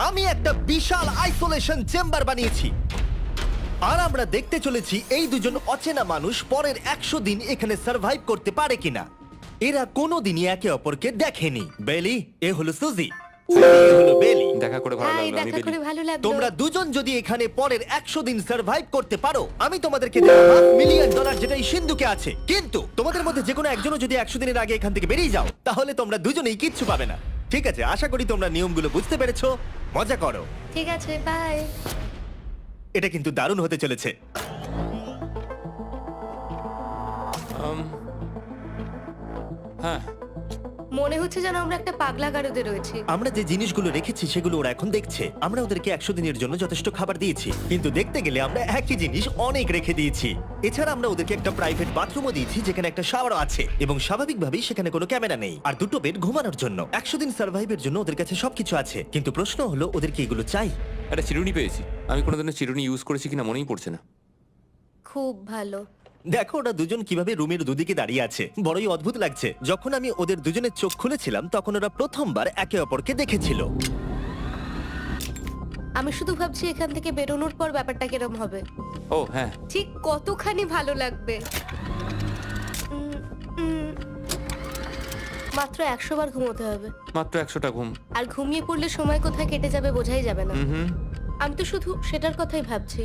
আমি একটা বিশাল isolation chamber বানিয়েছি, আর আমরা দেখতে চলেছি এই দুজন অচেনা মানুষ পরের 100 দিন এখানে সার্ভাইভ করতে পারে কিনা। এরা কোনোদিনই একে অপরকে দেখেনি। বেলি, এ হলো সুজি, এ হলো বেলি। দেখা করে ভালো হাই, লাগলো, আমি দেখা করে বেলি। ভালো লাগলো। তোমরা দুজন যদি এখানে পরের 100 দিন সার্ভাইভ করতে পারো, আমি তোমাদেরকে দেব $5,000,000, যেটা এই সিন্ধুকে আছে। কিন্তু তোমাদের মধ্যে যে কোনো একজনও যদি 100 দিনের আগে এখান থেকে বেরিয়ে যাও, তাহলে তোমরা দুজনেই কিচ্ছু পাবে না। ঠিক আছে, আশা করি তোমরা নিয়মগুলো বুঝতে পেরেছো। মজা করো। ঠিক আছে, বাই। এটা কিন্তু দারুণ হতে চলেছে। হ্যাঁ, মনে হচ্ছে যেন আমরা একটা পাগলা গারদে রয়েছি। আমরা যে জিনিসগুলো রেখেছি সেগুলো ওরা এখন দেখছে। আমরা ওদেরকে 100 দিনের জন্য যথেষ্ট খাবার দিয়েছি, কিন্তু দেখতে গেলে আমরা একই জিনিস অনেক রেখে দিয়েছি। এছাড়া আমরা ওদেরকে একটা প্রাইভেট বাথরুমও দিয়েছি, যেখানে একটা শাওয়ারও আছে, এবং স্বাভাবিকভাবেই সেখানে কোনো ক্যামেরা নেই, আর দুটো বেড ঘুমানোর জন্য। 100 দিন সার্ভাইভের জন্য ওদের কাছে সবকিছু আছে, কিন্তু প্রশ্ন হলো ওদের কি এগুলো চাই? একটা চিরুনি পেয়েছি। আমি কোনোদিনও চিরুনি ইউজ করেছি কিনা মনেই পড়ছে না। খুব ভালো। দেখো ওরা দুজন কিভাবে রুমের দুদিকে দাঁড়িয়ে আছে, বড়ই অদ্ভুত লাগছে। যখন আমি ওদের দুজনের চোখ খুলেছিলাম, তখন ওরা প্রথমবার একে অপরকে দেখেছিল। আমি শুধু ভাবছি এখান থেকে বেরোনোর পর ব্যাপারটা কিরম হবে। ও হ্যাঁ, ঠিক কতখানি ভালো লাগবে। মাত্র 100 বার ঘুমোতে হবে, মাত্র 100টা ঘুম। আর ঘুমিয়ে পড়লে সময় কোথায় কেটে যাবে বোঝাই যাবে না। হুম। আমি তো শুধু সেটার কথাই ভাবছি।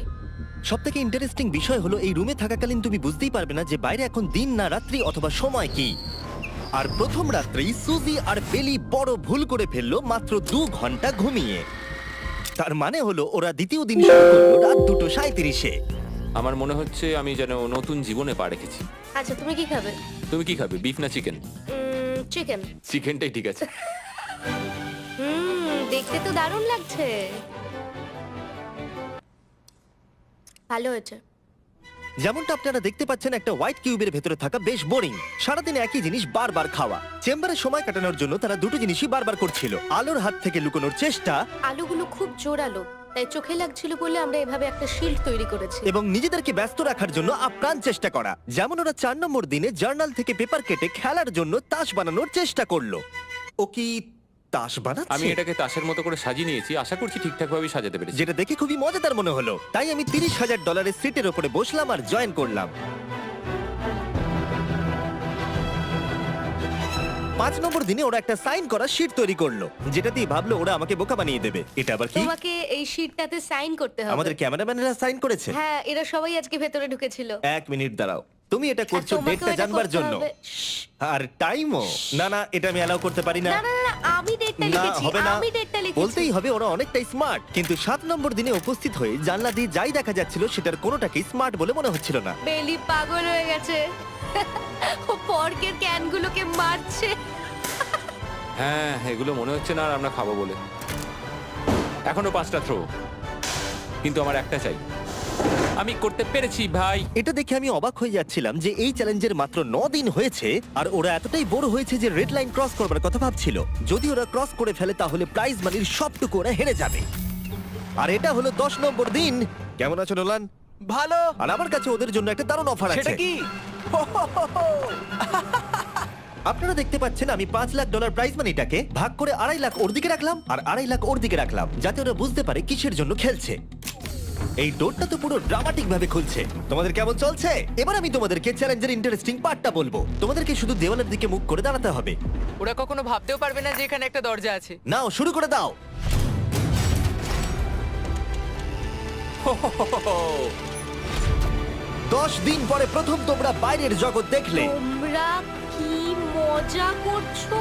সবথেকে ইন্টারেস্টিং বিষয় হলো এই রুমে থাকাকালীন তুমি বুঝতেই পারবে না যে বাইরে এখন দিন না রাত্রি অথবা সময় কি। আর প্রথম রাত্রেই সুজি আর বেলি বড় ভুল করে ফেললো মাত্র 2 ঘন্টা ঘুমিয়ে। তার মানে হলো ওরা দ্বিতীয় দিন শুরু করলো রাত 2:37-এ। আমার মনে হচ্ছে আমি যেন নতুন জীবনে পা রেখেছি। আচ্ছা, তুমি কি খাবে? তুমি কি খাবে, বিফ না চিকেন? চিকেন। চিকেনটাই ঠিক আছে। দেখতে তো দারুণ লাগছে। ভালো হয়েছে। যেমনটা আপনারা দেখতে পাচ্ছেন, একটা হোয়াইট কিউবের ভেতরে থাকা বেশ বোরিং। সারাদিন একই জিনিস বারবার খাওয়া। চেম্বারে সময় কাটানোর জন্য তারা দুটো জিনিসই বারবার করছিল: আলোর হাত থেকে লুকোনোর চেষ্টা, আলুগুলো খুব জোরালো, তাই চোখে লাগছিল বলে আমরা এভাবে একটা শিল্ড তৈরি করেছি। এবং নিজেদেরকে ব্যস্ত রাখার জন্য আপ্রাণ চেষ্টা করা। যেমন ওরা 4 নম্বর দিনে জার্নাল থেকে পেপার কেটে খেলার জন্য তাস বানানোর চেষ্টা করলো। ও কি তাস বানাচ্ছে? আমি এটাকে তাসের মতো করে সাজিয়ে নিয়েছি, আশা করছি ঠিকঠাক ভাবে সাজাতে পেরেছি। যেটা দেখে খুবই মজাদার মনে হলো, তাই আমি $30,000 সিটের উপরে বসলাম আর জয়েন করলাম। 5 নম্বর দিনে ওরা একটা সাইন করা শীট তৈরি করলো, যেটা দিয়ে ভাবলো ওরা আমাকে বোকা বানিয়ে দেবে। এটা আবার কি? তোমাকে এই শিটটাতে সাইন করতে হবে। আমাদের ক্যামেরাম্যানেরা সাইন করেছে? হ্যাঁ, এরা সবাই আজকে ভেতরে ঢুকেছিল। 1 মিনিট দাঁড়াও, তুমি এটা করছো আর তোমাকেও ডেটটা এটা জানবার করতে জন্য? হবে। শ্শ্। আর টাইমও? না না, এটা আমি অ্যালাউ করতে পারি না। না না না, আমি ডেটটা না, লিখেছি। হবে না। আমি ডেটটা লিখেছি। বলতেই হবে ওরা অনেকটাই স্মার্ট, কিন্তু 7 নম্বর দিনে উপস্থিত হয়ে জানলা দিয়ে যাই দেখা যাচ্ছিল সেটার কোনোটাকেই স্মার্ট বলে মনে হচ্ছিল না। বেলি পাগল হয়ে গেছে। ও পর্কের ক্যানগুলোকে মারছে। হ্যাঁ, এগুলো মনে হচ্ছে না আর আমরা খাবো বলে। এখনো 5টা থ্রো, কিন্তু আমার একটা চাই। আমি করতে পেরেছি ভাই। এটা দেখে আমি অবাক হয়ে যাচ্ছিলাম যে এই চ্যালেঞ্জের মাত্র 9 দিন হয়েছে, আর ওরা এতটাই বোর হয়েছে যে রেড লাইন ক্রস করবার কথা ভাবছিল। যদি ওরা ক্রস করে ফেলে তাহলে প্রাইজ মানির সবটুকু ওরা হেরে যাবে। আর এটা হলো 10 নম্বর দিন। কেমন আছো নোলান? ভালো। আর আমার কাছে ওদের জন্য একটা দারুণ অফার আছে। সেটা কি? আপনারা দেখতে পাচ্ছেন আমি $5,00,000 প্রাইজ মানিটাকে ভাগ করে 2.5 লাখ ওর দিকে রাখলাম আর 2.5 লাখ ওর দিকে রাখলাম, যাতে ওরা বুঝতে পারে কিসের জন্য খেলছে। এই ডোরটা তো পুরো ড্রামাটিক ভাবে খুলছে। তোমাদের কেমন চলছে? এবার আমি তোমাদেরকে চ্যালেঞ্জের ইন্টারেস্টিং পার্টটা বলবো। তোমাদেরকে শুধু দেওয়ালের দিকে মুখ করে দাঁড়াতে হবে। ওরা কখনো ভাবতেও পারবে না যে এখানে একটা দরজা আছে। নাও শুরু করে দাও। দশ দিন পরে প্রথম তোমরা বাইরের জগৎ দেখলে। তোমরা কি মজা করছো?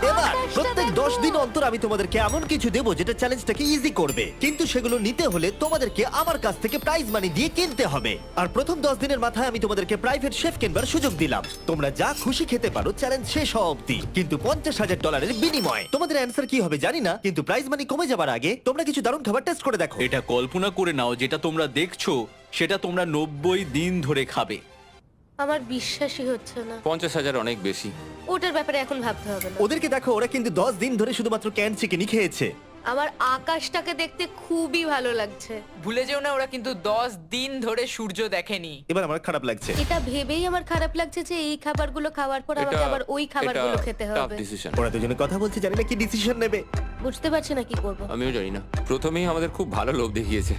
এবার আকাশটা প্রত্যেক দেখো। 10 দিন অন্তর আমি তোমাদেরকে এমন কিছু দেবো যেটা চ্যালেঞ্জটাকে ইজি করবে, কিন্তু সেগুলো নিতে হলে তোমাদেরকে আমার কাছ থেকে প্রাইজ মানি দিয়ে কিনতে হবে। আর প্রথম 10 দিনের মাথায় আমি তোমাদেরকে প্রাইভেট শেফ কেনবার সুযোগ দিলাম। তোমরা যা খুশি খেতে পারো চ্যালেঞ্জ শেষ হওয়া অব্দি, কিন্তু $50,000 বিনিময়ে। তোমাদের অ্যান্সার কি হবে জানি না, কিন্তু প্রাইজ মানি কমে যাবার আগে তোমরা কিছু দারুণ খাবার টেস্ট করে দেখো। এটা কল্পনা করে নাও, যেটা তোমরা দেখছো সেটা তোমরা 90 দিন ধরে খাবে। আমার বিশ্বাসই হচ্ছে না। 50,000 অনেক বেশি। ওটার ব্যাপারে এখন ভাবতে হবে না। ওদেরকে দেখো, ওরা কিন্তু 10 দিন ধরে শুধুমাত্র ক্যান চিকেনই খেয়েছে। আমার আকাশটাকে দেখতে খুবই ভালো লাগছে। ভুলে যেও না ওরা কিন্তু 10 দিন ধরে সূর্য দেখেনি। এবার আমার খারাপ লাগছে। এটা ভেবেই আমার খারাপ লাগছে যে এই খাবারগুলো খাওয়ার পর আমাকে আবার ওই খাবারগুলো খেতে হবে। ডিসিশন। ওরা দুজনে কথা বলছে, জানি না কি ডিসিশন নেবে। বুঝতে পারছি না কি করব। আমিও জানি না। প্রথমেই আমাদের খুব ভালো লোভ দেখিয়েছে।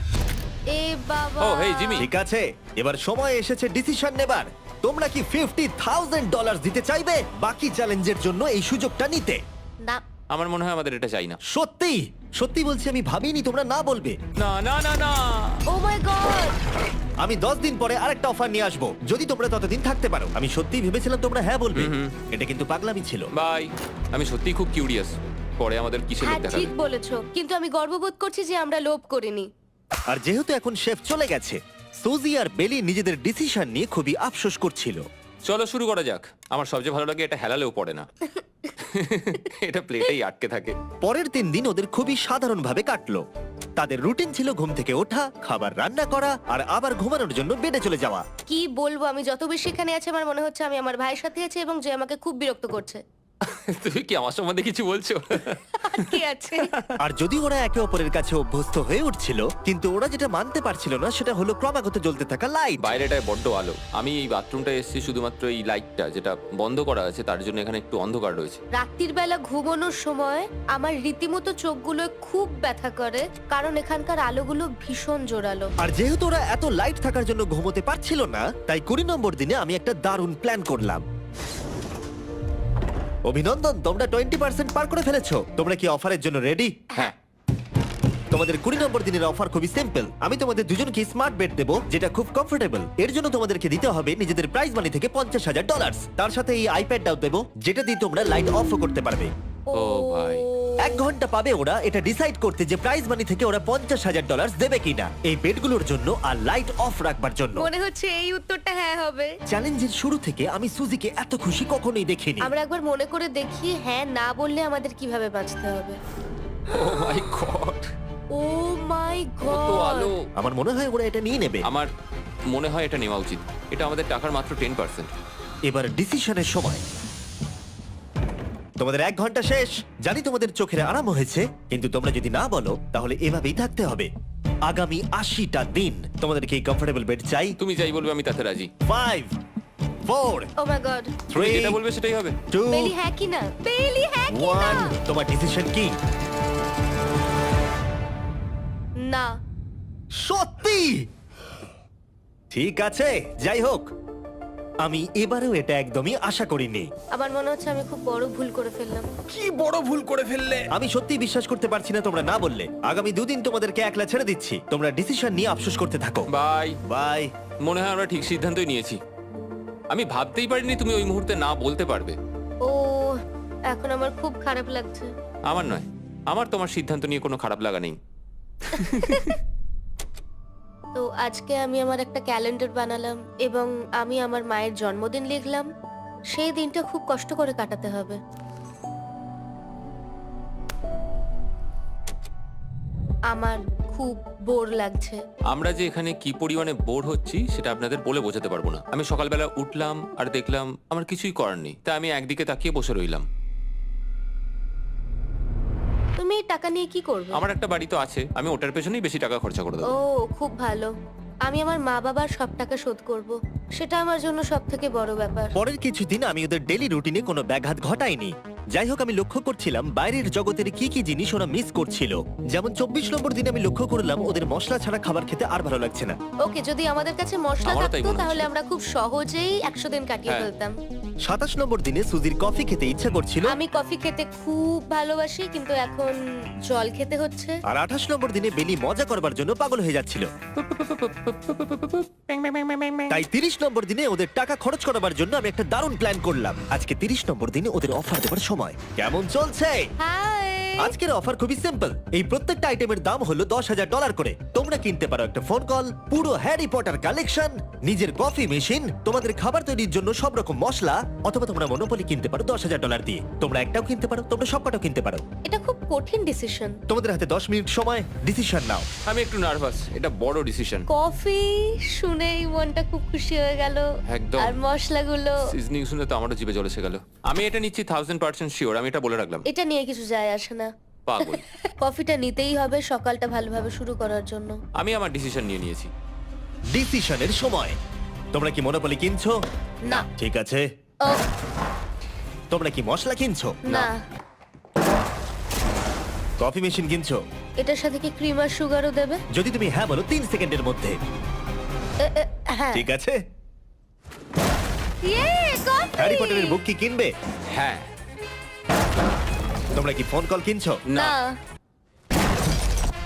এ বাবা। ও, হেই, জিমি। ঠিক আছে, এবার সময় এসেছে ডিসিশন নেবার। তোমরা কি $50,000 দিতে চাইবে বাকি চ্যালেঞ্জের জন্য এই সুযোগটা নিতে? না। আমার মনে হয় আমাদের এটা চাই না। সত্যি সত্যি বলছি, আমি ভাবিনি তোমরা না বলবে। না না না না। ও মাই গড। আমি 10 দিন পরে আরেকটা অফার নিয়ে আসবো, যদি তোমরা ততদিন থাকতে পারো। আমি সত্যিই ভেবেছিলাম তোমরা হ্যাঁ বলবে। এটা কিন্তু পাগলামি ছিল। বাই। আমি সত্যিই খুব কিউরিয়াস, পরে আমাদের কিসের লোভ হ্যাঁ দেখাবে। ঠিক বলেছো, কিন্তু আমি গর্ববোধ করছি যে আমরা লোভ করিনি। আর যেহেতু এখন শেফ চলে গেছে, সুজি আর বেলি নিজেদের ডিসিশন নিয়ে খুবই আফসোস করছিল। চলো শুরু করা যাক। আমার সবচেয়ে ভালো লাগে এটা হেলালেও পড়ে না। এটা প্লেটেই আটকে থাকে। পরের 3 দিন ওদের খুবই সাধারণভাবে কাটলো। তাদের রুটিন ছিল ঘুম থেকে ওঠা, খাবার রান্না করা আর আবার ঘুমানোর জন্য বেডে চলে যাওয়া। কি বলবো, আমি যত বেশি এখানে আছি আমার মনে হচ্ছে আমি আমার ভাইয়ের সাথে আছি এবং যে আমাকে খুব বিরক্ত করছে। তুমি কি আমার সম্বন্ধে কিছু বলছো? আর কি আছে? আর যদি ওরা একে অপরের কাছে অভ্যস্ত হয়ে উঠছিল, কিন্তু ওরা যেটা মানতে পারছিল না সেটা হলো ক্রমাগত জ্বলতে থাকা লাইট। বাইরেটায় বড্ড আলো। আমি এই বাথরুমটা এসেছি শুধুমাত্র এই লাইটটা যেটা বন্ধ করা আছে তার জন্য এখানে একটু অন্ধকার রয়েছে। রাত্রির বেলা ঘুমানোর সময় আমার রীতিমতো চোখগুলো খুব ব্যথা করে, কারণ এখানকার আলোগুলো ভীষণ জোরালো। আর যেহেতু ওরা এত লাইট থাকার জন্য ঘুমোতে পারছিল না, তাই 20 নম্বর দিনে আমি একটা দারুণ প্ল্যান করলাম। অভিনন্দন, তোমরা 20% পার করে ফেলেছো। তোমরা কি অফারের জন্য রেডি? হ্যাঁ। তোমাদের 20 নম্বর দিনের অফার খুবই সিম্পল। আমি তোমাদের দুজনকে স্মার্ট বেড দেবো, যেটা খুব কমফোর্টেবল। এর জন্য তোমাদেরকে দিতে হবে নিজেদের প্রাইজ মানি থেকে $50,000। তার সাথে এই আইপ্যাডটাও দেবো, যেটা দিয়ে তোমরা লাইট অফও করতে পারবে। ও ভাই। 1 ঘন্টা পাবে ওরা এটা ডিসাইড করতে যে প্রাইজ মানি থেকে ওরা $50,000 দেবে কিনা এই বেডগুলোর জন্য আর লাইট অফ রাখবার জন্য। মনে হচ্ছে এই উত্তরটা হ্যাঁ হবে। চ্যালেঞ্জের শুরু থেকে আমি সুজিকে এত খুশি কখনোই দেখিনি। আমরা একবার মনে করে দেখি হ্যাঁ না বললে আমাদের কিভাবে বাঁচতে হবে। ও মাই গড। ও মাই কত গড। আলো। আমার মনে হয় ওরা এটা নিয়ে নেবে। আমার মনে হয় এটা নেওয়া উচিত। এটা আমাদের টাকার মাত্র 10%। এবার ডিসিশনের সময়। তোমাদের 1 ঘন্টা শেষ। জানি তোমাদের চোখের আরাম হয়েছে, কিন্তু তোমরা যদি না বলো তাহলে এভাবেই থাকতে হবে আগামী 80টা দিন। তোমাদেরকে এই কমফোর্টেবল বেড চাই। তুমি যাই বলবে আমি তাতে রাজি। 5 4 ও মাই গড। তুমি 3 যেটা বলবে সেটাই হবে। 2 বেলি হ্যাঁ কি না? বেলি হ্যাঁ কি না? 1 তোমার ডিসিশন কি? না। সত্যি? ঠিক আছে, যাই হোক, আমি এবারেও এটা একদমই আশা করিনি। আমার মনে হচ্ছে আমি খুব বড় ভুল করে ফেললাম। কি বড় ভুল করে ফেললে। আমি সত্যি বিশ্বাস করতে পারছি না তোমরা না বললে। আগামী 2 দিন তোমাদেরকে একলা ছেড়ে দিচ্ছি। তোমরা ডিসিশন নিয়ে আফসোস করতে থাকো। বাই। বাই। মনে হয় আমরা ঠিক সিদ্ধান্তই নিয়েছি। আমি ভাবতেই পারিনি তুমি ওই মুহূর্তে না বলতে পারবে। ও এখন আমার খুব খারাপ লাগছে। আমার নয়, আমার তোমার সিদ্ধান্ত নিয়ে কোনো খারাপ লাগা নেই। তো আজকে আমি আমার একটা ক্যালেন্ডার বানালাম এবং আমি আমার মায়ের জন্মদিন লিখলাম। সেই দিনটা খুব কষ্ট করে কাটাতে হবে। আমার খুব বোর লাগছে। আমরা যে এখানে কি পরিমাণে বোর হচ্ছি সেটা আপনাদের বলে বোঝাতে পারবো না। আমি সকালবেলা উঠলাম আর দেখলাম আমার কিছুই করার নেই, তাই আমি একদিকে তাকিয়ে বসে রইলাম। তুমি এই টাকা নিয়ে কি করবে? আমার একটা বাড়ি তো আছে, আমি ওটার পেছনেই বেশি টাকা খরচা করে ও দেবো। খুব ভালো। আমি আমার মা বাবার সব টাকা শোধ করব। সেটা আমার জন্য সব থেকে বড় ব্যাপার। পরের কিছুদিন আমি ওদের ডেলি রুটিনে কোনো ব্যাঘাত ঘটাইনি। যাই হোক, আমি লক্ষ্য করছিলাম বাইরের জগতের কি কি জিনিস ওরা মিস করছিল। যেমন 24 নম্বর দিনে আমি লক্ষ্য করলাম ওদের মশলা ছাড়া খাবার খেতে আর ভালো লাগছে না। ওকে, যদি আমাদের কাছে মশলা আমারও তাই থাকতো মনে হচ্ছে। তাহলে আমরা খুব সহজেই 100 দিন কাটিয়ে হ্যাঁ। ফেলতাম। 27 নম্বর দিনে সুজির কফি খেতে ইচ্ছা করছিল। আমি কফি খেতে খুব ভালোবাসি, কিন্তু এখন জল খেতে হচ্ছে। আর 28 নম্বর দিনে বেলি মজা করবার জন্য পাগল হয়ে যাচ্ছিল। তাই 30 নম্বর দিনে ওদের টাকা খরচ করাবার জন্য আমি একটা দারুণ প্ল্যান করলাম। আজকে 30 নম্বর দিনে ওদের অফার দেবার সময়। কেমন চলছে? হাই। আজকের অফার খুবই সিম্পল। এই প্রত্যেকটা আইটেমের দাম হলো $10,000 করে। তোমরা কিনতে পারো একটা ফোন কল, পুরো হ্যারি পটার কালেকশন, নিজের কফি মেশিন, তোমাদের খাবার তৈরির জন্য সব রকম মশলা, অথবা তোমরা মনোপলি কিনতে পারো $10,000 দিয়ে। তোমরা একটাও কিনতে পারো, তোমরা সবকটাও কিনতে পারো। এটা খুব কঠিন ডিসিশন। তোমাদের হাতে 10 মিনিট সময়, ডিসিশন নাও। আমি একটু নার্ভাস, এটা বড় ডিসিশন। কফি শুনেই মনটা খুব খুশি হয়ে গেল। একদম। আর মশলাগুলো, সিজনিং শুনে তো আমারও জিভে জল এসে গেল। আমি এটা নিচ্ছি 1000% শিওর, আমি এটা বলে রাখলাম। এটা নিয়ে কিছু যায় আসে না। পাগল। কফিটা নিতেই হবে সকালটা ভালোভাবে শুরু করার জন্য। আমি আমার ডিসিশন নিয়ে নিয়েছি। ডিসিশনের সময়। তোমরা কি মনোপলি কিনছো? না। ঠিক আছে। ও তোমরা কি মশলা কিনছো? না, কফি মেশিন কিনছো? এটার সাথে কি ক্রিম আর সুগারও দেবে? যদি তুমি হ্যাঁ বলো 3 সেকেন্ডের মধ্যে। হ্যাঁ। ঠিক আছে। ইয়ে, কফি! হ্যারি পটারের বুক কি কিনবে? হ্যাঁ। তোমরা কি ফোন কল কিনছো? না।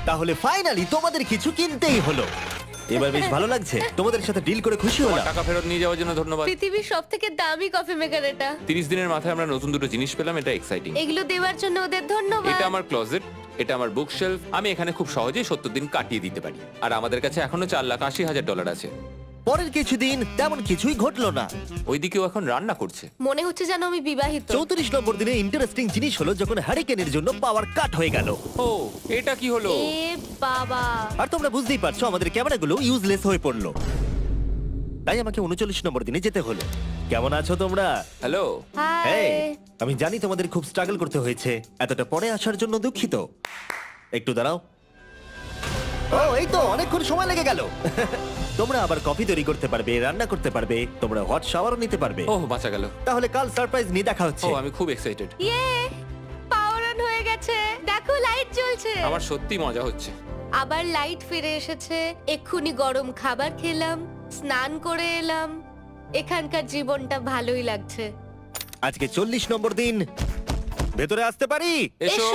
তাহলে ফাইনালি তোমাদের কিছু কিনতেই হলো। এবার বেশ ভালো লাগছে। তোমাদের সাথে ডিল করে খুশি হলাম। টাকা ফেরত নিয়ে যাওয়ার জন্য ধন্যবাদ। পৃথিবীর সবথেকে দামি কফি মেকার এটা। 30 দিনের মাথায় আমরা নতুন দুটো জিনিস পেলাম, এটা এক্সাইটিং। এগুলো দেওয়ার জন্য ওদের ধন্যবাদ। এটা আমার ক্লোজেট, এটা আমার বুক শেলফ। আমি এখানে খুব সহজেই 70 দিন কাটিয়ে দিতে পারি। আর আমাদের কাছে এখনো $4,80,000 আছে। পরের কিছুদিন তেমন কিছুই ঘটলো না। ওইদিকেও এখন রান্না করছে। মনে হচ্ছে যেন আমি বিবাহিত। 34 নম্বর দিনে ইন্টারেস্টিং জিনিস হলো যখন হ্যারিকেনের জন্য পাওয়ার কাট হয়ে গেল। ও, এটা কি হলো? এ বাবা! আর তোমরা বুঝতেই পারছো আমাদের ক্যামেরাগুলো ইউজলেস হয়ে পড়লো। তাই আমাকে 39 নম্বর দিনে যেতে হলো। কেমন আছো তোমরা? হ্যালো। হাই। এই, আমি জানি তোমাদের খুব স্ট্রাগল করতে হয়েছে। এতটা পরে আসার জন্য দুঃখিত। একটু দাঁড়াও। ও, এই তো অনেকক্ষণ সময় লেগে গেল। তোমরা আবার কফি তৈরি করতে পারবে, রান্না করতে পারবে, তোমরা হট শাওয়ারও নিতে পারবে। ওহ, বাঁচা গেল। তাহলে কাল সারপ্রাইজ নিয়ে দেখা হচ্ছে। ও, আমি খুব এক্সাইটেড। ইয়ে! পাওয়ার অন হয়ে গেছে। দেখো লাইট জ্বলছে। আমার সত্যি মজা হচ্ছে। আবার লাইট ফিরে এসেছে। এক্ষুনি গরম খাবার খেলাম, স্নান করে এলাম। এখানকার জীবনটা ভালোই লাগছে। আজকে 40 নম্বর দিন। ভেতরে আসতে পারি? এসো।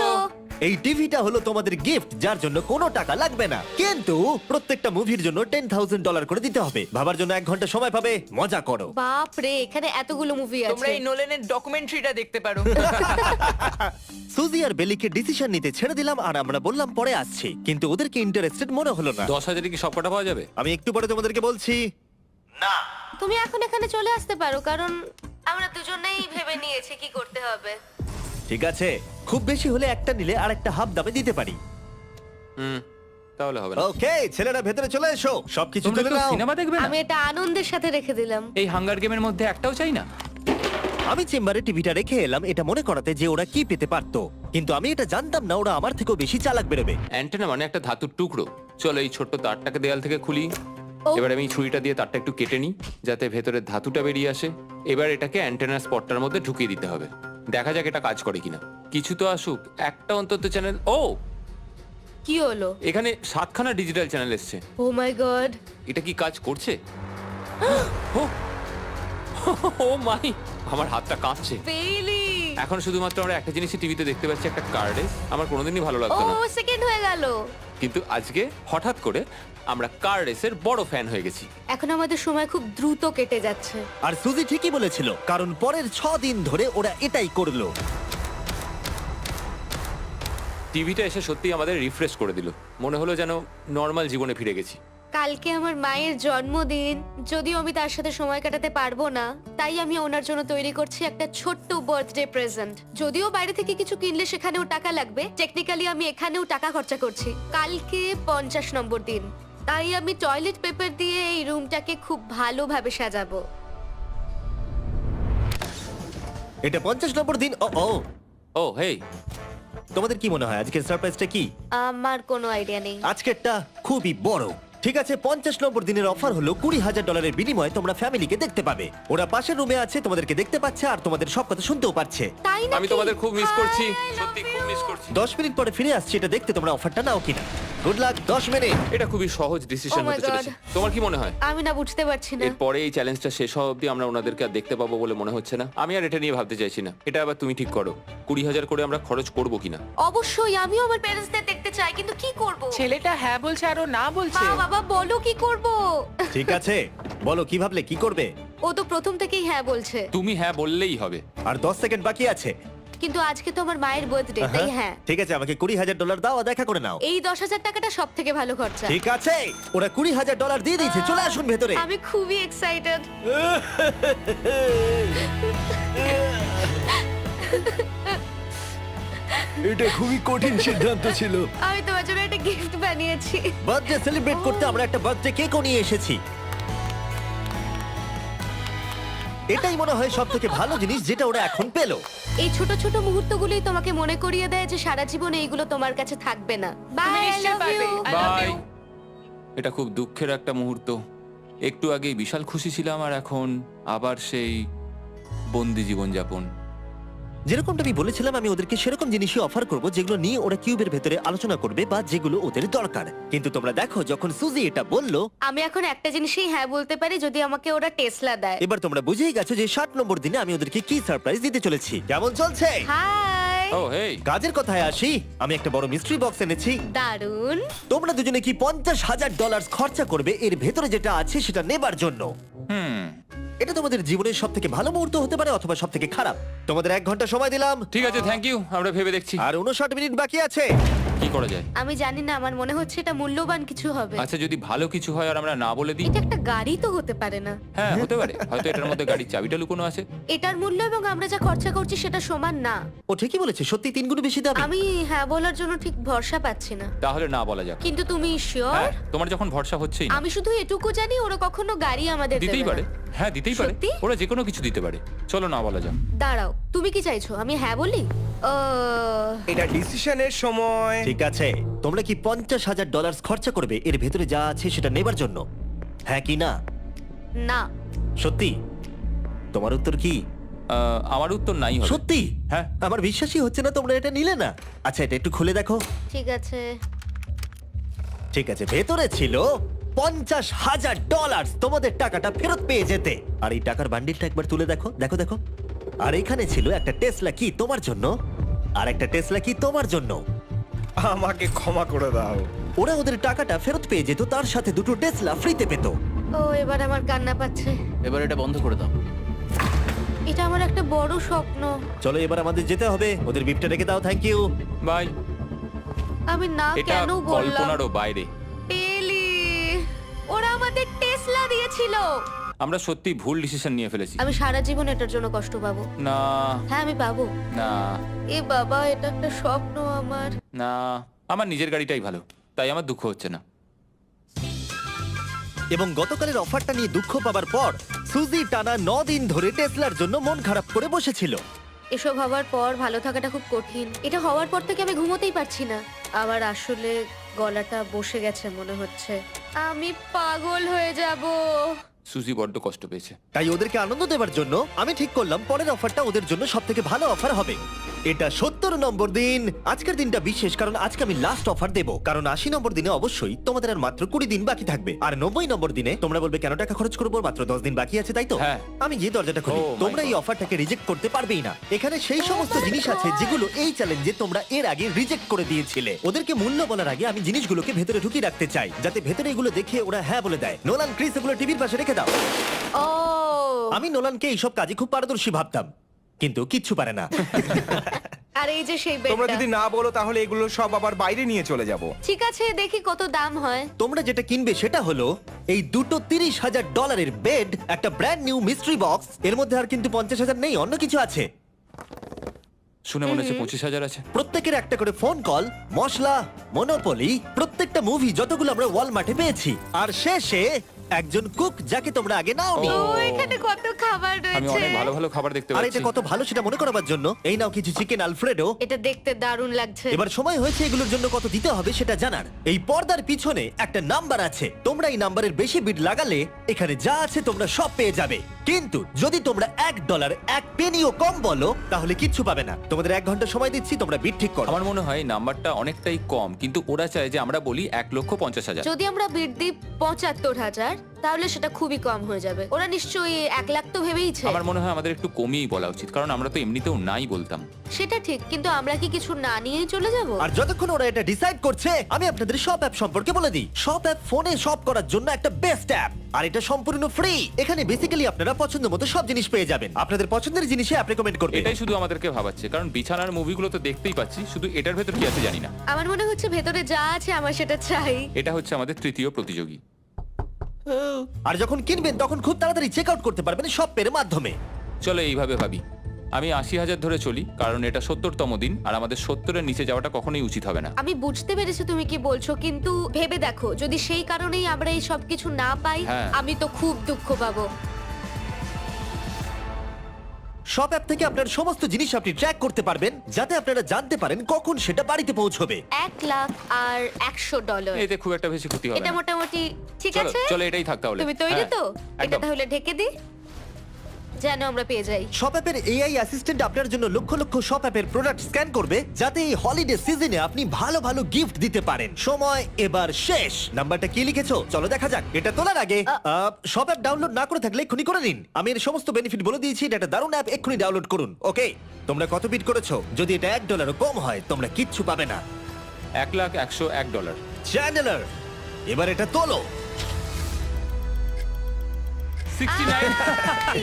এই টিভিটা হলো তোমাদের গিফট, যার জন্য কোনো টাকা লাগবে না, কিন্তু প্রত্যেকটা মুভির জন্য $10,000 করে দিতে হবে। ভাবার জন্য 1 ঘন্টা সময় পাবে। মজা করো। বাপ রে, এখানে এতগুলো মুভি তোমরা আছে। এই নোলেনের ডকুমেন্টারিটা দেখতে পারো। সুজি আর বেলিকে ডিসিশন নিতে ছেড়ে দিলাম আর আমরা বললাম পরে আসছি, কিন্তু ওদেরকে ইন্টারেস্টেড মনে হলো না। 10,000 কি সব কটা পাওয়া যাবে? আমি একটু পরে তোমাদেরকে বলছি। না, তুমি এখন এখানে চলে আসতে পারো, কারণ আমরা দুজনেই ভেবে নিয়েছি কি করতে হবে। ঠিক আছে, খুব বেশি হলে একটা নিলে আর একটা হাফ দামে দিতে পারি। তাহলে হবে না। ওকে, ছেলেরা ভেতরে চলে এসো, সবকিছু তোমরা তুলে কেউ নাও। সিনেমা দেখবে না? আমি এটা আনন্দের সাথে রেখে দিলাম। এই হাঙ্গার গেমের মধ্যে একটাও চাই না। আমি চেম্বারে টিভিটা রেখে এলাম এটা মনে করাতে যে ওরা কি পেতে পারতো, কিন্তু আমি এটা জানতাম না ওরা আমার থেকেও বেশি চালাক বেরোবে। অ্যান্টেনা মানে একটা ধাতুর টুকরো। চলো এই ছোট্ট তারটাকে দেয়াল থেকে খুলি। ও। এবার আমি ছুরিটা দিয়ে তারটা একটু কেটে নিই যাতে ভেতরের ধাতুটা বেরিয়ে আসে। এবার এটাকে অ্যান্টেনার স্পটটার মধ্যে ঢুকিয়ে দিতে হবে। দেখা যাক এটা কাজ করে কিনা। কিছু তো আসুক, একটা অন্তত চ্যানেল। ও, কি হলো? এখানে 7খানা ডিজিটাল চ্যানেল এসছে। ও মাই গড! এটা কি কাজ করছে? ও, ও মাই, আমার হাতটা কাঁপছে। বেইলি! এখন শুধুমাত্র আমরা একটা জিনিসই টিভিতে দেখতে পাচ্ছি, একটা কার্ডে। আমার কোনোদিনই ভালো ও লাগতো না, সেকেন্ড হয়ে গেল। কিন্তু আজকে হঠাৎ করে আমরা কার রেসের বড় ফ্যান হয়ে গেছি। এখন আমাদের সময় খুব দ্রুত কেটে যাচ্ছে। আর সুজি ঠিকই বলেছিল, কারণ পরের 6 দিন ধরে ওরা এটাই করলো। টিভিটা এসে সত্যি আমাদের রিফ্রেশ করে দিল। মনে হলো যেন নর্মাল জীবনে ফিরে গেছি। কালকে আমার মায়ের জন্মদিন, যদিও আমি তার সাথে সময় কাটাতে পারবো না, তাই আমি ওনার জন্য তৈরি করছি একটা ছোট্ট বার্থডে প্রেজেন্ট। যদিও বাইরে থেকে কিছু কিনলে সেখানেও টাকা লাগবে, টেকনিক্যালি আমি এখানেও টাকা খরচা করছি। কালকে 50 নম্বর দিন, তাই আমি টয়লেট পেপার দিয়ে এই রুমটাকে খুব ভালোভাবে সাজাবো। এটা 50 নম্বর দিন। ও ও, ও হেই, তোমাদের কি মনে হয় আজকের সারপ্রাইজটা কি? আমার কোনো আইডিয়া নেই। আজকেরটা খুবই বড়। ঠিক আছে, 50 নম্বর দিনের অফার হলো $20,000 বিনিময়ে তোমরা ফ্যামিলিকে দেখতে পাবে। ওরা পাশের রুমে আছে, তোমাদেরকে দেখতে পাচ্ছে আর তোমাদের সব কথা শুনতেও পাচ্ছে। তাই না? আমি তোমাদের খুব মিস করছি, সত্যি খুব মিস করছি। 10 মিনিট পরে ফিরে আসছি এটা দেখতে তোমরা অফারটা নাও কিনা। Good luck. 10 মিনিট। এটা খুবই সহজ ডিসিশন Oh my হতে চলেছে। God. তোমার কি মনে হয়? আমি না বুঝতে পারছি না। এরপরে এই চ্যালেঞ্জটা শেষ হওয়া অবধি আমরা ওনাদেরকে আর দেখতে পাবো বলে মনে হচ্ছে না। আমি আর এটা নিয়ে ভাবতে চাইছি না। এটা আবার তুমি ঠিক করো, 20,000 করে আমরা খরচ করবো কিনা। অবশ্যই আমিও আমার প্যারেন্টসদের দেখতে চাই, কিন্তু কি করব? ছেলেটা হ্যাঁ বলছে আর ও না বলছে। মা বাবা বলো কি করব? ঠিক আছে, বলো কি ভাবলে, কি করবে? ও তো প্রথম থেকেই হ্যাঁ বলছে, তুমি হ্যাঁ বললেই হবে। আর 10 সেকেন্ড বাকি আছে। কিন্তু আজকে তো আমার মায়ের বার্থডে, তাই হ্যাঁ। ঠিক আছে, আমাকে $20,000 দাও আর দেখা করে নাও। এই 10,000 টাকাটা সব থেকে ভালো খরচা। ঠিক আছে, ওরা $20,000 দিয়ে দিয়েছে। চলে আসুন ভেতরে। আমি খুবই এক্সাইটেড। এটা খুবই কঠিন সিদ্ধান্ত ছিল। আমি তোমার জন্য একটা গিফট বানিয়েছি। বার্থডে সেলিব্রেট করতে আমরা একটা বার্থডে কেকও নিয়ে এসেছি। এটাই মনে হয় সব থেকে ভালো জিনিস যেটা ওরা এখন পেলো। এই ছোট ছোট মুহূর্তগুলোই তোমাকে মনে করিয়ে দেয় যে সারা জীবন এইগুলো তোমার কাছে থাকবে না। বাই, আই নিশ্চয়ই লাভ পারবে। You. I love bye. you. এটা খুব দুঃখের একটা মুহূর্ত। একটু আগেই বিশাল খুশি ছিলাম আর এখন আবার সেই বন্দি জীবনযাপন। যেরকমটা আমি বলেছিলাম, আমি ওদেরকে সেরকম জিনিসই অফার করব যেগুলো নিয়ে ওরা কিউবের ভেতরে আলোচনা করবে বা যেগুলো ওদের দরকার। কিন্তু তোমরা দেখো, যখন সুজি এটা বললো, আমি এখন একটা জিনিসই হ্যাঁ বলতে পারি, যদি আমাকে ওরা টেসলা দেয়। এবার তোমরা বুঝেই গেছো যে 60 নম্বর দিনে আমি ওদেরকে কি সারপ্রাইজ দিতে চলেছি। কেমন চলছে? হাই, ও হেই, কাজের কথায় আসি, আমি একটা বড় মিস্ট্রি বক্স এনেছি। দারুন। তোমরা দুজনে কি $50,000 খরচা করবে এর ভেতরে যেটা আছে সেটা নেবার জন্য? এটা তোমাদের জীবনের সব থেকে ভালো মুহূর্ত হতে পারে অথবা সব থেকে খারাপ। তোমাদের 1 ঘন্টা সময় দিলাম ঠিক আছে, থ্যাংক ইউ। আমরা ভেবে দেখছি আর 59 মিনিট বাকি আছে। কি করা যায়। আমি জানি না, আমার মনে হচ্ছে এটা মূল্যবান কিছু হবে। আচ্ছা, যদি ভালো কিছু হয় আর আমরা না বলে দিই? এটা একটা গাড়ি তো হতে পারে না। হ্যাঁ, হতে পারে। হয়তো এটার মধ্যে গাড়ির চাবিটা লুকোনো আছে। এটার মূল্য এবং আমরা যা খরচা করছি সেটা সমান না। ও ঠিকই বলেছে, সত্যি 3 গুণ বেশি দামি। আমি হ্যাঁ বলার জন্য ঠিক ভরসা পাচ্ছি না। তাহলে না বলা যাক। কিন্তু তুমি শিওর? হ্যাঁ, তোমার যখন ভরসা হচ্ছেই না। আমি শুধু এটুকু জানি, ওরা কখনো গাড়ি আমাদের দিতেই দেবে পারে। না। হ্যাঁ, দিতেই পারে। সত্যি? ওরা যে কোনো কিছু দিতে পারে। চলো না বলা যাক। দাঁড়াও, তুমি কি চাইছো আমি হ্যাঁ বলি? এটা ডিসিশনের সময়। ঠিক আছে, তোমরা কি $50,000 খরচা করবে এর ভেতরে যা আছে সেটা নেবার জন্য? হ্যাঁ কি না? না। সত্যি? তোমার উত্তর কি? আমার উত্তর নাই হবে। সত্যি? হ্যাঁ। আমার বিশ্বাসই হচ্ছে না তোমরা এটা নিলে না। আচ্ছা, এটা একটু খুলে দেখো। ঠিক আছে। ঠিক আছে, ভেতরে ছিল $50,000। তোমাদের টাকাটা ফেরত পেয়ে যেতে। আর এই টাকার বান্ডিলটা একবার তুলে দেখো, দেখো দেখো। আর এখানে ছিল একটা টেসলা কি তোমার জন্য, আর একটা টেসলা কি তোমার জন্য। আমাকে ক্ষমা করে দাও। ওরা ওদের টাকাটা ফেরত পেয়ে যেত, তার সাথে 2টো টেসলা ফ্রিতে পেত। ও, এবার আমার কান্না পাচ্ছে। এবার এটা বন্ধ করে দাও। এটা আমার একটা বড় স্বপ্ন। চলো এবার আমাদের যেতে হবে। ওদের বিপটা রেখে দাও। Thank you. বাই। আমি না এটা কেন বললাম? কল্পনারও বাইরে। পেলি, ওরা আমাদের টেসলা দিয়েছিল। আমরা সত্যি ভুল ডিসিশন নিয়ে ফেলেছি। আমি সারা জীবন এটার জন্য কষ্ট পাবো। না, হ্যাঁ আমি পাবো। না, এ বাবা, এটা একটা স্বপ্ন আমার। না। আমার নিজের গাড়িটাই ভালো, তাই আমার দুঃখ হচ্ছে না। এবং গতকালের অফারটা নিয়ে দুঃখ পাবার পর সুজি টানা 9 দিন ধরে টেসলার জন্য মন খারাপ করে বসেছিল। এসব হওয়ার পর ভালো থাকাটা খুব কঠিন। এটা হওয়ার পর থেকে আমি ঘুমোতেই পারছি না। আবার আসলে গলাটা বসে গেছে মনে হচ্ছে। আমি পাগল হয়ে যাব। সুজি বড্ড কষ্ট পেয়েছে। তাই ওদেরকে আনন্দ দেওয়ার জন্য আমি ঠিক করলাম পরের অফারটা ওদের জন্য সব থেকে ভালো অফার হবে। এটা 70 নম্বর দিন। আজকের দিনটা বিশেষ কারণ আজকে আমি লাস্ট অফার দেব। কারণ 80 নম্বর দিনে অবশ্যই তোমাদের আর মাত্র 20 দিন বাকি থাকবে। আর 90 নম্বর দিনে তোমরা বলবে কেন টাকা খরচ করবো, মাত্র 10 দিন বাকি আছে, তাই তো? হ্যাঁ। আমি গিয়ে দরজাটা খুলি। Oh my তোমরা এই God. অফারটাকে রিজেক্ট করতে পারবেই না। এখানে সেই সমস্ত জিনিস আছে যেগুলো এই চ্যালেঞ্জে তোমরা এর আগে রিজেক্ট করে দিয়েছিলে। ওদেরকে মূল্য বলার আগে আমি জিনিসগুলোকে ভেতরে ঢুকিয়ে রাখতে চাই, যাতে ভেতরে এগুলো দেখে ওরা হ্যাঁ বলে দেয়। নোলান, ক্রিস, এগুলো টিভির পাশে রেখে দাও। ও, আমি নোলানকে এইসব কাজে খুব পারদর্শী ভাবতাম, কিন্তু কিচ্ছু পারে না। আর এই যে সেই তোমরা বেডটা। যদি না বলো তাহলে এগুলো সব আবার বাইরে নিয়ে চলে যাব। ঠিক আছে, দেখি কত দাম হয়। তোমরা যেটা কিনবে সেটা হলো এই দুটো $30,000 বেড, একটা ব্র্যান্ড নিউ মিস্ট্রি বক্স। এর মধ্যে আর কিন্তু 50,000 নেই, অন্য কিছু আছে। শুনে মনে হচ্ছে 25,000 আছে। প্রত্যেকের একটা করে ফোন কল, মশলা, মনোপলি, প্রত্যেকটা মুভি যতগুলো আমরা ওয়ালমার্টে পেয়েছি। আর শেষে একজন কুক যাকে তোমরা আগে নাওনি। ও। ও, এখানে কত খাবার আমি রয়েছে। অনেক ভালো ভালো খাবার দেখতে আর পাচ্ছি। এটা কত ভালো সেটা মনে করাবার জন্য এই নাও কিছু চিকেন আলফ্রেডো। এটা দেখতে দারুণ লাগছে। এবার সময় হয়েছে এগুলোর জন্য কত দিতে হবে সেটা জানার। এই পর্দার পিছনে একটা নাম্বার আছে। তোমরা এই নাম্বারের বেশি বিড লাগালে এখানে যা আছে তোমরা সব পেয়ে যাবে। কিন্তু যদি তোমরা $1 এক পেনিও কম বলো তাহলে কিচ্ছু পাবে না। তোমাদের 1 ঘন্টা সময় দিচ্ছি, তোমরা বিড ঠিক করো। আমার মনে হয় নাম্বারটা অনেকটাই কম, কিন্তু ওরা চায় যে আমরা বলি 1,50,000। যদি আমরা বিড দিই 75,000, তাহলে সেটা খুবই কম হয়ে যাবে। ওরা নিশ্চয়ই 1 লাখ তো ভেবেইছে। আমার মনে হয় আমাদের একটু কমিয়েই বলা উচিত, কারণ আমরা তো এমনিতেও নাই বলতাম। সেটা ঠিক, কিন্তু আমরা কি কিছু না নিয়েই চলে যাব? আর যতক্ষণ ওরা এটা ডিসাইড করছে আমি আপনাদের শপ অ্যাপ সম্পর্কে বলে দিই। শপ অ্যাপ ফোনে শপ করার জন্য একটা বেস্ট অ্যাপ, আর এটা সম্পূর্ণ ফ্রি। এখানে বেসিক্যালি আপনারা পছন্দ মতো সব জিনিস পেয়ে যাবেন। আপনাদের পছন্দের জিনিসে অ্যাপ রেকমেন্ড করবে। এটাই শুধু আমাদেরকে ভাবাচ্ছে, কারণ বিছানার মুভিগুলো তো দেখতেই পাচ্ছি, শুধু এটার ভেতর কি আছে জানি না। আমার মনে হচ্ছে ভেতরে যা আছে আমার সেটা চাই। এটা হচ্ছে আমাদের তৃতীয় প্রতিযোগী। আর যখন কিনবেন তখন খুব তাড়াতাড়ি চেক আউট করতে পারবেন শপ পের মাধ্যমে। চলো এইভাবে ভাবি। আমি 80,000 ধরে চলি, কারণ এটা 70তম দিন, আর আমাদের 70-এর নিচে যাওয়াটা কখনোই উচিত হবে না। আমি বুঝতে পেরেছি তুমি কি বলছো, কিন্তু ভেবে দেখো যদি সেই কারণেই আমরা এই সব কিছু না পাই, হ্যাঁ। আমি তো খুব দুঃখ পাবো। শপ অ্যাপ থেকে আপনার সমস্ত জিনিস আপনি ট্র্যাক করতে পারবেন, যাতে আপনারা জানতে পারেন কখন সেটা বাড়িতে পৌঁছবে। $1,00,000 এতে খুব একটা বেশি ক্ষতি হবে এটা না। মোটামুটি ঠিক চলো আছে। চলো এটাই থাক তাহলে। তুমি তৈরি হ্যাঁ, তো? এটা একদম। তাহলে ঢেকে দি, যেন আমরা পেয়ে যাই। শপ অ্যাপের এআই অ্যাসিস্ট্যান্ট আপনার জন্য লক্ষ লক্ষ শপ অ্যাপের প্রোডাক্ট স্ক্যান করবে, যাতে এই হলিডে সিজনে আপনি ভালো ভালো গিফট দিতে পারেন। সময় এবার শেষ। নাম্বারটা কি লিখেছো চলো দেখা যাক। এটা তোলার আগে শপ অ্যাপ ডাউনলোড না করে থাকলে এক্ষুনি করে নিন। আমি এর সমস্ত বেনিফিট বলে দিয়েছি। এটা একটা দারুণ অ্যাপ, এক্ষুনি ডাউনলোড করুন। ওকে, তোমরা কত বিট করেছো? যদি এটা $1 কম হয় তোমরা কিচ্ছু পাবে না। $1,01,001। চ্যানেলার, এবার এটা তোলো। 69।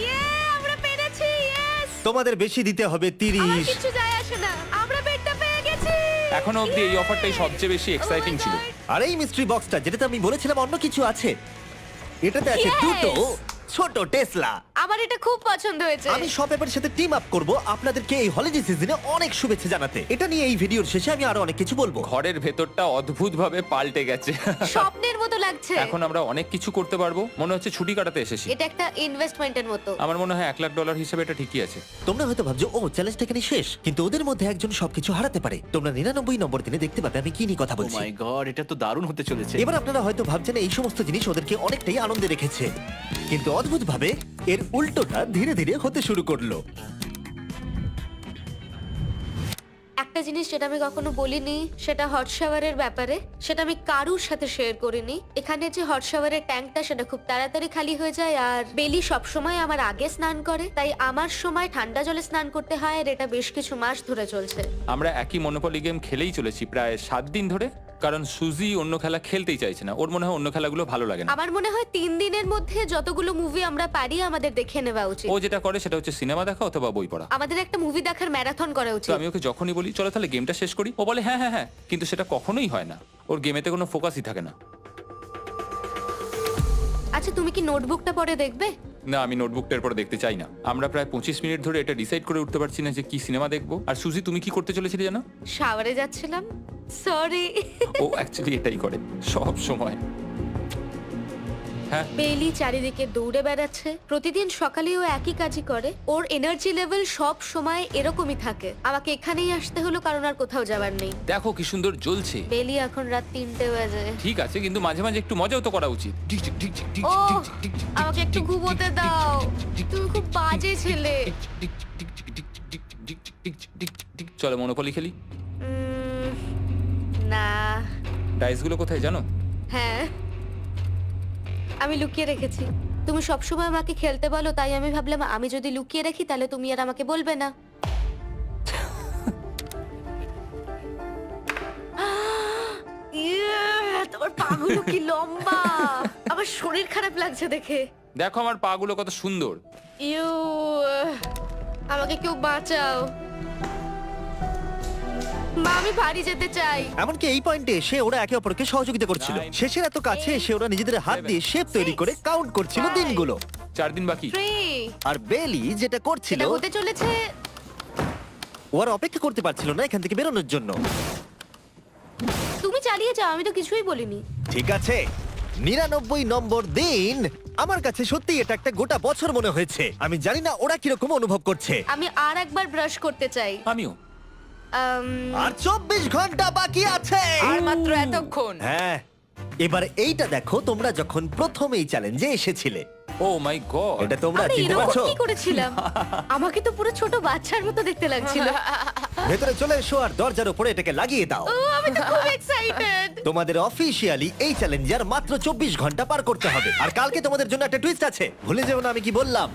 ইয়ে, আমরা পেরেছি। ইয়েস! তোমাদের বেশি দিতে হবে আমার 30। কিছু যায় আসে না, আমরা বেডটা পেয়ে গেছি। এখনো অবধি এই অফারটাই সবচেয়ে বেশি এক্সাইটিং ছিল। আর এই মিস্ট্রি বক্সটা, যেটাতে আমি বলেছিলাম অন্য কিছু আছে, এটাতে আছে Yes! দুটো ছোট টেসলা। আমার এটা খুব পছন্দ হয়েছে। আমি শপ অ্যাপের সাথে টিম আপ করব আপনাদেরকে এই হলিডে সিজনে অনেক শুভেচ্ছা জানাতে। এটা নিয়ে এই ভিডিওর শেষে আমি আরো অনেক কিছু বলবো। ঘরের ভেতরটা অদ্ভুতভাবে পাল্টে গেছে। স্বপ্নের মতো লাগছে। এখন আমরা অনেক কিছু করতে পারবো, মনে হচ্ছে ছুটি কাটাতে এসেছি। এটা একটা ইনভেস্টমেন্টের মতো। আমার মনে হয় $1,00,000 হিসেবে এটা ঠিকই আছে। তোমরা হয়তো ভাবছো ও চ্যালেঞ্জটা এখানে শেষ, কিন্তু ওদের মধ্যে একজন সবকিছু হারাতে পারে। তোমরা 99 নম্বর দিনে দেখতে পাবে আমি কি নিয়ে কথা ও বলছি। মাই গড, এটা তো দারুণ হতে চলেছে। এবার আপনারা হয়তো ভাবছেন এই সমস্ত জিনিস ওদেরকে অনেকটাই আনন্দে রেখেছে, কিন্তু অদ্ভুতভাবে এর উল্টোটা ধীরে ধীরে হতে শুরু করলো। একটা জিনিস যেটা আমি কখনো বলিনি, সেটা হট শাওয়ারের ব্যাপারে। সেটা আমি কারুর সাথে শেয়ার করিনি। এখানে যে হট শাওয়ারের ট্যাঙ্কটা, সেটা খুব তাড়াতাড়ি খালি হয়ে যায়। আর বেলি সবসময় আমার আগে স্নান করে, তাই আমার সময় ঠান্ডা জলে স্নান করতে হয়। আর এটা বেশ কিছু মাস ধরে চলছে। আমরা একই মনোপলি গেম খেলেই চলেছি প্রায় 7 দিন ধরে, কারণ সুজি অন্য খেলা খেলতেই চাইছে না। ওর মনে হয় অন্য খেলাগুলো ভালো লাগে না। আমার মনে হয় 3 দিনের মধ্যে যতগুলো মুভি আমরা পারি আমাদের দেখে নেওয়া উচিত। ও যেটা করে সেটা হচ্ছে সিনেমা দেখা অথবা বই পড়া। আমাদের একটা মুভি দেখার ম্যারাথন করা তো উচিত। আমি ওকে যখনই বলি চলো তাহলে গেমটা শেষ করি, ও বলে হ্যাঁ হ্যাঁ হ্যাঁ, কিন্তু সেটা কখনোই হয় না। ওর গেমেতে কোনো ফোকাসই থাকে না। আচ্ছা, তুমি কি নোটবুকটা পরে দেখবে? না, আমি নোটবুকটার পরে দেখতে চাই না। আমরা প্রায় 25 মিনিট ধরে এটা ডিসাইড করে উঠতে পারছি না যে কি সিনেমা দেখবো। আর সুজি, তুমি কি করতে চলেছিলে জানো? শাওয়ারে যাচ্ছিলাম। সরি। ও অ্যাকচুয়ালি এটাই করে সব সময়। হ্যাঁ, বেলি চারিদিকে দৌড়ে বেড়াচ্ছে। প্রতিদিন সকালে ও একই কাজই করে। ওর এনার্জি লেভেল সব সময় এরকমই থাকে। আমাকে এখানেই আসতে হলো, কারণ আর কোথাও যাবার নেই। দেখো কি সুন্দর জ্বলছে। বেলি এখন রাত 3টে বাজে। ঠিক আছে, কিন্তু মাঝে মাঝে একটু মজাও তো করা উচিত। ও, আমাকে একটু ঘুমোতে দাও। তুমি খুব বাজে ছেলে। চলো মনোপলি খেলি। না। ডাইসগুলো কোথায় জানো? হ্যাঁ, আমি লুকিয়ে রেখেছি। তুমি সবসময় আমাকে খেলতে বলো, তাই আমি ভাবলাম আমি যদি লুকিয়ে রাখি তাহলে তুমি আর আমাকে বলবে না। ইয়ে, তোমার পাগুলো কি লম্বা! আমার শরীর খারাপ লাগছে দেখে। দেখো আমার পাগুলো কত সুন্দর। ইউ, আমাকে কেউ বাঁচাও। মা, আমি বাড়ি যেতে চাই। এমনকি এই পয়েন্টে এসে ওরা একে অপরকে সহযোগিতা করছিল। 9, শেষের এত কাছে এসে ওরা নিজেদের হাত দিয়ে শেপ তৈরি করে কাউন্ট করছিল 5, দিনগুলো। 4 দিন বাকি। 3, আর বেলি যেটা করছিল, এটা হতে চলেছে। ও আর অপেক্ষা করতে পারছিল না এখান থেকে বেরোনোর জন্য। তুমি চালিয়ে যাও, আমি তো কিছুই বলিনি। ঠিক আছে, 99 নম্বর দিন। আমার কাছে সত্যি এটা একটা গোটা বছর মনে হয়েছে। আমি জানি না ওরা কিরকম অনুভব করছে। আমি আর একবার ব্রাশ করতে চাই। আমিও। আর 24 ঘন্টা বাকি আছে। আর মাত্র এতক্ষণ। হ্যাঁ, এবার এইটা দেখো, তোমরা যখন প্রথম এই চ্যালেঞ্জে এসেছিলে, ও মাই গড। এটা তোমরা আমি চিনতে এরকম পারছো? কি করেছিলাম? আমাকে তো পুরো ছোট বাচ্চার মতো দেখতে লাগছিল। ভেতরে চলে এসো আর দরজার উপরে এটাকে লাগিয়ে দাও। ও, আমি তো খুব এক্সাইটেড। তোমাদের অফিসিয়ালি এই চ্যালেঞ্জে আর মাত্র 24 ঘন্টা পার করতে হবে। আর কালকে তোমাদের জন্য একটা টুইস্ট আছে, ভুলে যেও না আমি কি বললাম।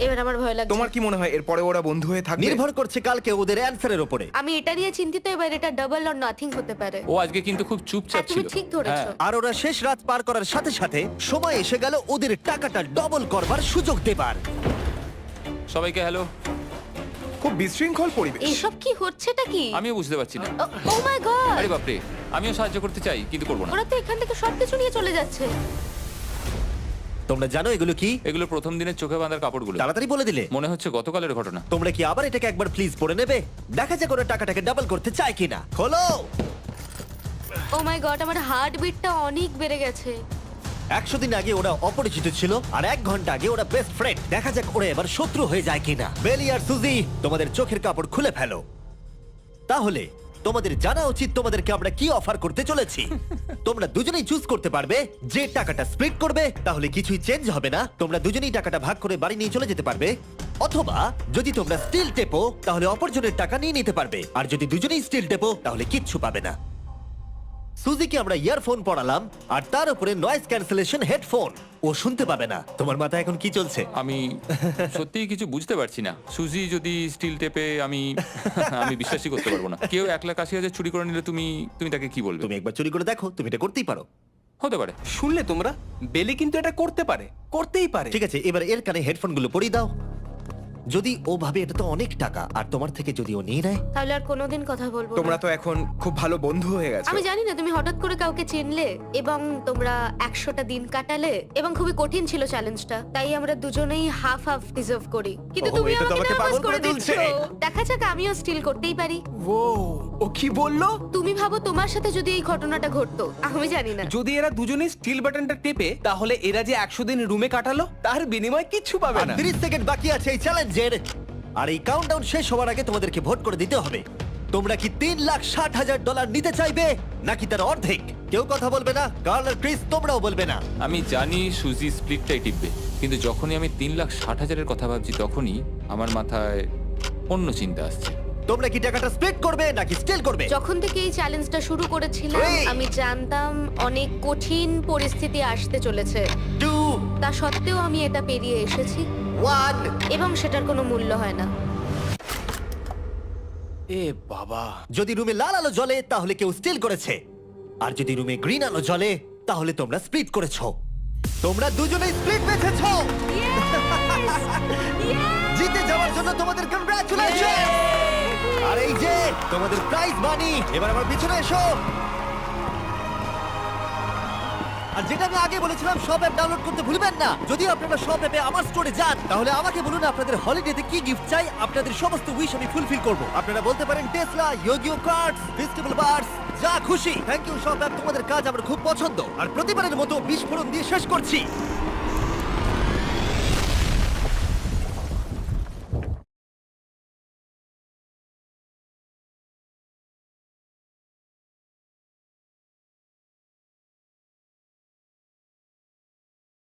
এবার আমার ভয় লাগছে। তোমার কি মনে হয় এরপরে ওরা বন্ধু হয়ে থাকবে? নির্ভর করছে কালকে ওদের অ্যানসারের উপরে। আমি এটা নিয়ে চিন্তিত। এবার এটা ডাবল অর নাথিং হতে পারে। ও আজকে কিন্তু খুব চুপচাপ হ্যাঁ, তুমি ছিল। ঠিক ধরেছো। হ্যাঁ। আর ওরা শেষ রাত পার করার সাথে সাথে সময় এসে গেল ওদের টাকাটা ডবল করবার সুযোগ দেবার। সবাইকে হ্যালো। খুব বিশৃঙ্খল পরিবেশ। এসব কি হচ্ছেটা কি? আমিও বুঝতে পারছি না। ও মাই গড! আরে বাপরে, আমিও সাহায্য করতে চাই কিন্তু করবো না। ওরা তো এখান থেকে সবকিছু নিয়ে চলে যাচ্ছে। তোমরা জানো এগুলো কি? এগুলো প্রথম দিনের চোখে বাঁধার কাপড়গুলো। তাড়াতাড়ি বলে দিলে। মনে হচ্ছে গতকালের ঘটনা। তোমরা কি আবার এটাকে একবার প্লিজ পড়ে নেবে? দেখা যাক ওরা টাকাটাকে ডাবল করতে চায় কিনা। খোলো। ও মাই গড, আমার হার্ট বিটটা অনেক বেড়ে গেছে। 100 দিন আগে ওরা অপরিচিত ছিল আর 1 ঘন্টা আগে ওরা বেস্ট ফ্রেন্ড। দেখা যাক ওরা এবার শত্রু হয়ে যায় কিনা। বেলি আর সুজি, তোমাদের চোখের কাপড় খুলে ফেলো। তাহলে তোমাদের জানা উচিত তোমাদেরকে আমরা কি অফার করতে চলেছি। তোমরা দুজনেই চুজ করতে পারবে যে টাকাটা স্প্লিট করবে, তাহলে কিছুই চেঞ্জ হবে না। তোমরা দুজনেই টাকাটা ভাগ করে বাড়ি নিয়ে চলে যেতে পারবে। অথবা যদি তোমরা স্টিল টেপো তাহলে অপরজনের টাকা নিয়ে নিতে পারবে, আর যদি দুজনেই স্টিল টেপো তাহলে কিচ্ছু পাবে না। সুজিকে আমরা ইয়ারফোন পড়ালাম আর তার উপরে নয়েজ ক্যান্সেলেশন হেডফোন। ও শুনতে পাবে না। তোমার মাথায় এখন কি চলছে? আমি সত্যিই কিছু বুঝতে পারছি না। সুজি যদি স্টিল টেপে আমি বিশ্বাসই করতে পারবো না। কেউ 1,80,000 চুরি করে নিলে তুমি তাকে কি বলবে? তুমি একবার চুরি করে দেখো, তুমি এটা করতেই পারো। হতে পারে। শুনলে তোমরা, বেলি কিন্তু এটা করতে পারে, করতেই পারে। ঠিক আছে, এবার এর কানে হেডফোনগুলো পরিয়ে দাও। যদি ও ভাবে এটা তো অনেক টাকা, আর তোমার থেকে যদি ও নিয়ে নেয়, তাহলে আর কোনোদিন কথা বলবো না। তোমরা তো এখন খুব ভালো বন্ধু হয়ে গেছো। আমি জানি না তুমি হঠাৎ করে কাউকে চিনলে এবং তোমরা 100টা দিন কাটালে এবং খুবই কঠিন ছিল চ্যালেঞ্জটা, তাই আমরা দুজনেই হাফ হাফ ডিজার্ভ করি। কিন্তু ওহ, তুমি এটা তো আমাকে আমাকে নার্ভাস পাগল করে করে দিচ্ছ। তুলছে। দেখা যাক, আমিও স্টিল করতেই পারি। ও কি বললো? তুমি ভাবো তোমার সাথে যদি এই ঘটনাটা ঘটতো, আমি জানি না। যদি এরা দুজনেই স্টিল বাটনটা টেপে, তাহলে এরা যে 100 দিন রুমে কাটালো তার বিনিময়ে কিচ্ছু পাবে আর না। 30 সেকেন্ড বাকি আছে এই চ্যালেঞ্জের। আর এই কাউন্টডাউন শেষ হওয়ার আগে তোমাদেরকে ভোট করে দিতে হবে। তোমরা কি $3,60,000 নিতে চাইবে নাকি তার অর্ধেক? কেউ কথা বলবে না। কার্ল আর ক্রিস, তোমরাও বলবে না। আমি জানি সুজি স্প্লিটটাই টিপবে, কিন্তু যখনই আমি 3,60,000-এর কথা ভাবছি তখনই আমার মাথায় অন্য চিন্তা আসছে। তোমরা কি টাকাটা স্প্লিট করবে নাকি স্টিল করবে? যখন থেকে এই চ্যালেঞ্জটা শুরু করেছিলাম Three. আমি জানতাম অনেক কঠিন পরিস্থিতি আসতে চলেছে। 2, তা সত্ত্বেও আমি এটা পেরিয়ে এসেছি 1। এবং সেটার কোনো মূল্য হয় না। এ বাবা, যদি রুমে লাল আলো জ্বলে তাহলে কেউ স্টিল করেছে, আর যদি রুমে গ্রিন আলো জ্বলে তাহলে তোমরা স্প্লিট করেছো। তোমরা দুজনেই স্প্লিট বেঁচেছো। জিতে যাওয়ার জন্য তোমাদের কংগ্রাচুলেশন। আর এই যে তোমাদের প্রাইজ মানি। এবার আমার পিছনে এসো। আর যেটা আমি আগে বলেছিলাম, সব অ্যাপ ডাউনলোড করতে ভুলবেন না। যদি আপনারা সব অ্যাপে আমার স্টোরে যান, তাহলে আমাকে বলুন আপনাদের হলিডেতে কি গিফট চাই। আপনাদের সমস্ত উইশ আমি ফুলফিল করব। আপনারা বলতে পারেন টেসলা, ইয়োগিও কার্ডস, ফেস্টিভ্যাল বার্স, যা খুশি। থ্যাংক ইউ সব অ্যাপ, তোমাদের কাজ আমার খুব পছন্দ। আর প্রতিবারের মতো বিস্ফোরণ দিয়ে শেষ করছি।